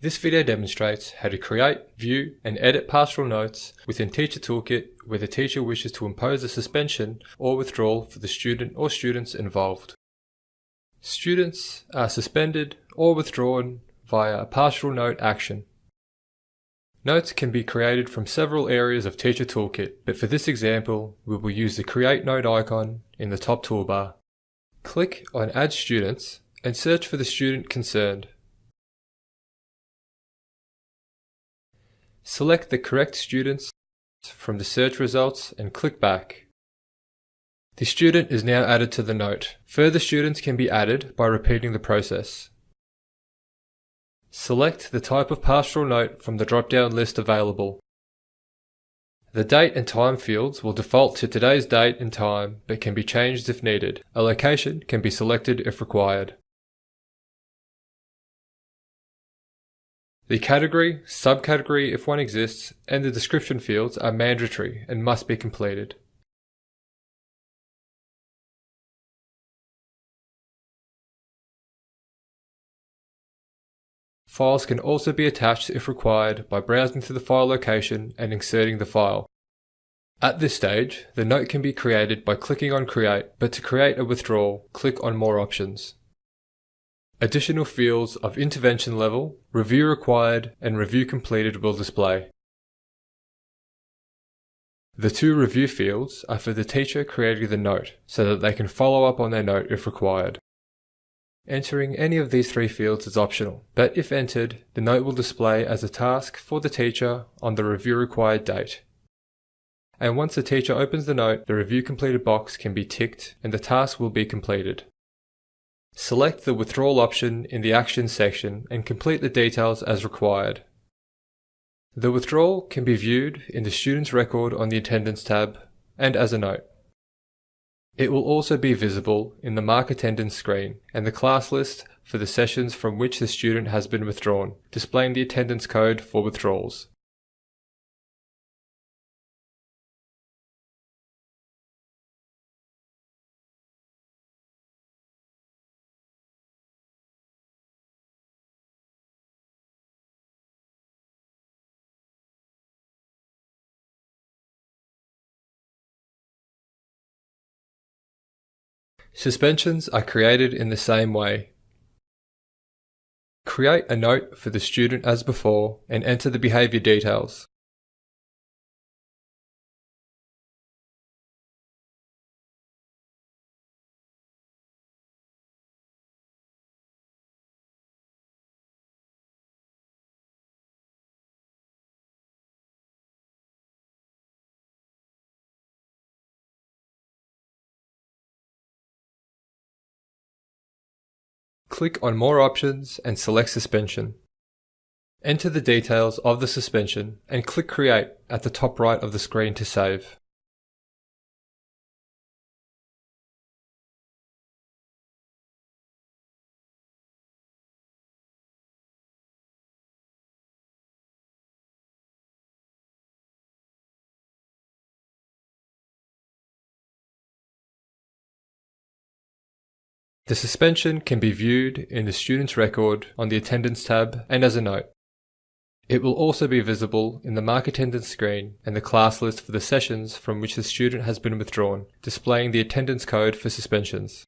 This video demonstrates how to create, view, and edit pastoral notes within Teacher Toolkit where the teacher wishes to impose a suspension or withdrawal for the student or students involved. Students are suspended or withdrawn via a pastoral note action. Notes can be created from several areas of Teacher Toolkit, but for this example, we will use the Create Note icon in the top toolbar. Click on Add Students and search for the student concerned. Select the correct students from the search results and click back. The student is now added to the note. Further students can be added by repeating the process. Select the type of pastoral note from the drop-down list available. The date and time fields will default to today's date and time but can be changed if needed. A location can be selected if required. The category, subcategory if one exists, and the description fields are mandatory and must be completed. Files can also be attached if required by browsing to the file location and inserting the file. At this stage, the note can be created by clicking on Create, but to create a withdrawal, click on More Options. Additional fields of intervention level, review required, and review completed will display. The two review fields are for the teacher creating the note so that they can follow up on their note if required. Entering any of these three fields is optional, but if entered, the note will display as a task for the teacher on the review required date. And once the teacher opens the note, the review completed box can be ticked and the task will be completed. Select the withdrawal option in the Actions section and complete the details as required. The withdrawal can be viewed in the student's record on the Attendance tab and as a note. It will also be visible in the Mark Attendance screen and the class list for the sessions from which the student has been withdrawn, displaying the attendance code for withdrawals. Suspensions are created in the same way. Create a note for the student as before and enter the behavior details. Click on More Options and select Suspension. Enter the details of the suspension and click Create at the top right of the screen to save. The suspension can be viewed in the student's record on the Attendance tab and as a note. It will also be visible in the Mark Attendance screen and the class list for the sessions from which the student has been withdrawn, displaying the attendance code for suspensions.